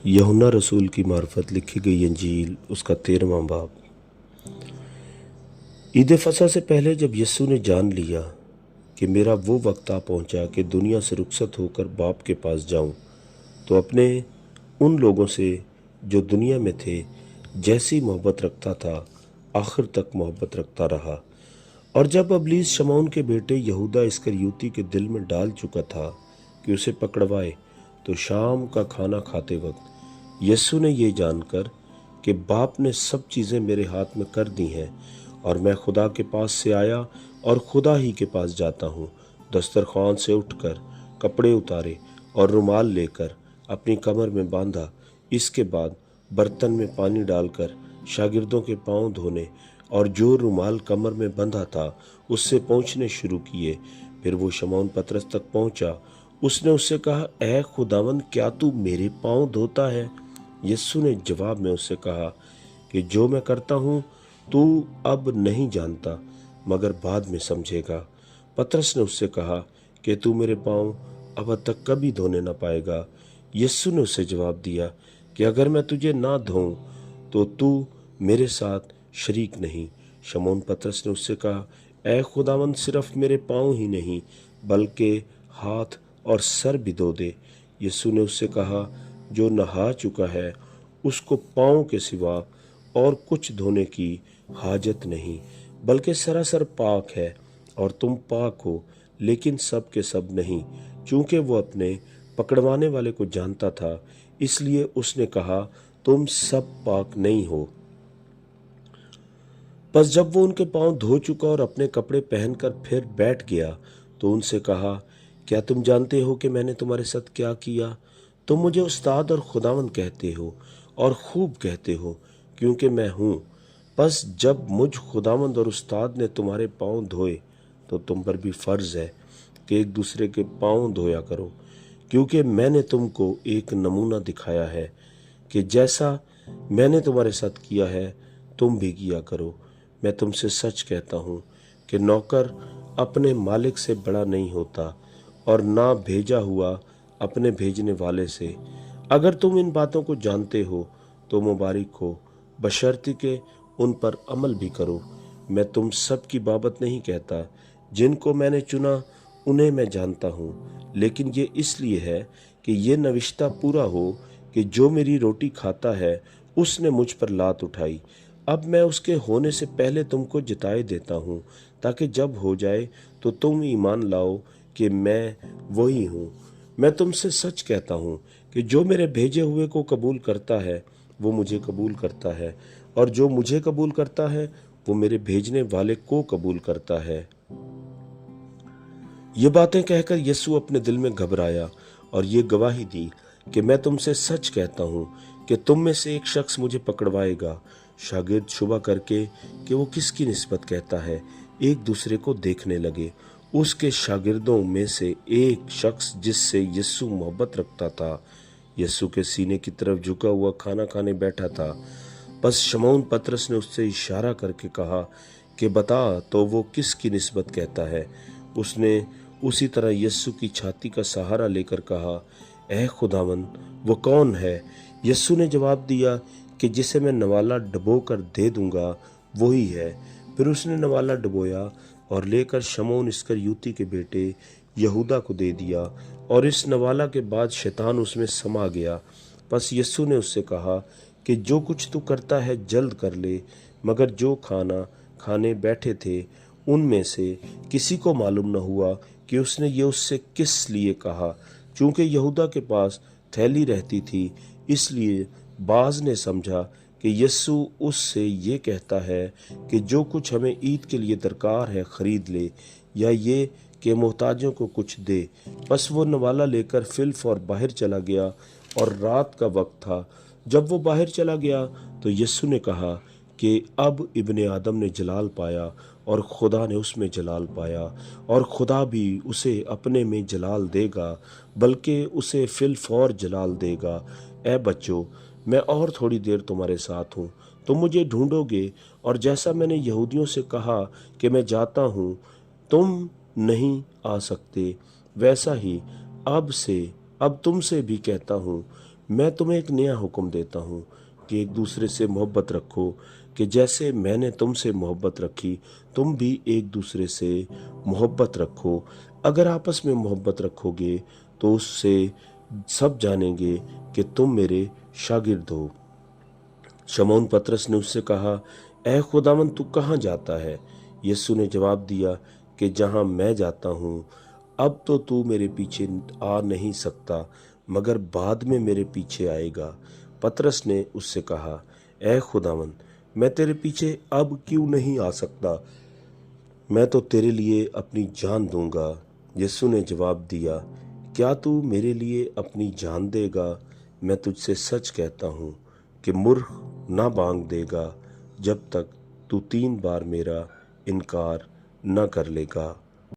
यूहन्ना रसूल की मार्फत लिखी गई इंजील उसका 13वां बाब। ईद फसह से पहले जब यीशु ने जान लिया कि मेरा वो वक्त आ पहुंचा कि दुनिया से रुखसत होकर बाप के पास जाऊं, तो अपने उन लोगों से जो दुनिया में थे जैसी मोहब्बत रखता था आखिर तक मोहब्बत रखता रहा। और जब इब्लीस शमौन के बेटे यहूदा इस्करियोती के दिल में डाल चुका था कि उसे पकड़वाए, तो शाम का खाना खाते वक्त यीशु ने ये जानकर कि बाप ने सब चीज़ें मेरे हाथ में कर दी हैं और मैं खुदा के पास से आया और खुदा ही के पास जाता हूँ, दस्तरखान से उठकर कपड़े उतारे और रुमाल लेकर अपनी कमर में बांधा। इसके बाद बर्तन में पानी डालकर शागिर्दों के पांव धोने और जो रुमाल कमर में बंधा था उससे पोंछने शुरू किए। फिर वो शमौन पतरस तक पहुंचा। उसने उससे कहा, ऐ खुदावंद, क्या तू मेरे पांव धोता है? यीशु ने जवाब में उससे कहा कि जो मैं करता हूँ तू अब नहीं जानता, मगर बाद में समझेगा। पतरस ने उससे कहा कि तू मेरे पांव अब तक कभी धोने न पाएगा। यीशु ने उससे जवाब दिया कि अगर मैं तुझे ना धोऊं तो तू मेरे साथ शरीक नहीं। शमौन पतरस ने उससे कहा, ऐ खुदावंद, सिर्फ मेरे पांव ही नहीं बल्कि हाथ और सर भी धो दे। यीशु ने उससे कहा, जो नहा चुका है उसको पांव के सिवा और कुछ धोने की हाजत नहीं, बल्कि सरासर पाक है। और तुम पाक हो, लेकिन सब के सब नहीं। चूंकि वो अपने पकड़वाने वाले को जानता था, इसलिए उसने कहा, तुम सब पाक नहीं हो। बस जब वो उनके पांव धो चुका और अपने कपड़े पहनकर फिर बैठ गया, तो उनसे कहा, क्या तुम जानते हो कि मैंने तुम्हारे साथ क्या किया? तुम मुझे उस्ताद और खुदावंद कहते हो और खूब कहते हो, क्योंकि मैं हूँ। बस जब मुझ खुदावंद और उस्ताद ने तुम्हारे पांव धोए, तो तुम पर भी फर्ज है कि एक दूसरे के पांव धोया करो, क्योंकि मैंने तुमको एक नमूना दिखाया है कि जैसा मैंने तुम्हारे साथ किया है तुम भी किया करो। मैं तुमसे सच कहता हूँ कि नौकर अपने मालिक से बड़ा नहीं होता और ना भेजा हुआ अपने भेजने वाले से। अगर तुम इन बातों को जानते हो तो मुबारक हो, बशर्ते कि उन पर अमल भी करो। मैं तुम सब की बाबत नहीं कहता, जिनको मैंने चुना उन्हें मैं जानता हूँ, लेकिन ये इसलिए है कि ये नविश्ता पूरा हो कि जो मेरी रोटी खाता है उसने मुझ पर लात उठाई। अब मैं उसके होने से पहले तुमको जिताए देता हूँ, ताकि जब हो जाए तो तुम ईमान लाओ कि मैं वही हूँ। मैं तुमसे सच कहता हूँ कि जो मेरे भेजे हुए को कबूल करता है वो मुझे कबूल करता है, और जो मुझे कबूल करता है वो मेरे भेजने वाले को कबूल करता है। ये बातें कहकर यीशु अपने दिल में घबराया और ये गवाही दी कि मैं तुमसे सच कहता हूँ कि तुम में से एक शख्स मुझे पकड़वाएगा। शागिर्द शुबा करके कि वो किसकी निस्बत कहता है, एक दूसरे को देखने लगे। उसके शागिर्दों में से एक शख्स जिससे यीशु मोहब्बत रखता था, यीशु के सीने की तरफ झुका हुआ खाना खाने बैठा था। बस शमौन पतरस ने उससे इशारा करके कहा कि बता तो वो किसकी निस्बत कहता है। उसने उसी तरह यीशु की छाती का सहारा लेकर कहा, ऐ खुदावंद, वो कौन है? यीशु ने जवाब दिया कि जिसे मैं नवाला डबो कर दे दूंगा वही है। फिर उसने नवाला डबोया और लेकर शमौन इस्करियोती के बेटे यहूदा को दे दिया, और इस नवाला के बाद शैतान उसमें समा गया। बस यीशु ने उससे कहा कि जो कुछ तू करता है जल्द कर ले। मगर जो खाना खाने बैठे थे उनमें से किसी को मालूम न हुआ कि उसने ये उससे किस लिए कहा। चूंकि यहूदा के पास थैली रहती थी, इसलिए बाज ने समझा कि यीशु उससे ये कहता है कि जो कुछ हमें ईद के लिए दरकार है खरीद ले, या ये कि मोहताजों को कुछ दे। बस वो नवाला लेकर फिल्फ और बाहर चला गया, और रात का वक्त था। जब वो बाहर चला गया तो यीशु ने कहा कि अब इब्ने आदम ने जलाल पाया और खुदा ने उसमें जलाल पाया, और खुदा भी उसे अपने में जलाल देगा, बल्कि उसे फिलफौर जलाल देगा। ए बच्चों, मैं और थोड़ी देर तुम्हारे साथ हूँ। तुम मुझे ढूंढोगे, और जैसा मैंने यहूदियों से कहा कि मैं जाता हूँ, तुम नहीं आ सकते, वैसा ही अब तुमसे भी कहता हूँ। मैं तुम्हें एक नया हुक्म देता हूँ कि एक दूसरे से मोहब्बत रखो, कि जैसे मैंने तुमसे मोहब्बत रखी तुम भी एक दूसरे से मोहब्बत रखो। अगर आपस में मोहब्बत रखोगे तो उससे सब जानेंगे कि तुम मेरे शागिर्द हो। शमौन पतरस ने उससे कहा, ऐ खुदावंद तू कहाँ जाता है? यीशु ने जवाब दिया कि जहाँ मैं जाता हूँ अब तो तू मेरे पीछे आ नहीं सकता, मगर बाद में मेरे पीछे आएगा। पतरस ने उससे कहा, ऐ खुदावंद मैं तेरे पीछे अब क्यों नहीं आ सकता? मैं तो तेरे लिए अपनी जान दूंगा। यीशु ने जवाब दिया, क्या तू मेरे लिए अपनी जान देगा? मैं तुझसे सच कहता हूँ कि मूर्ख ना बांग देगा जब तक तू 3 बार मेरा इनकार न कर लेगा।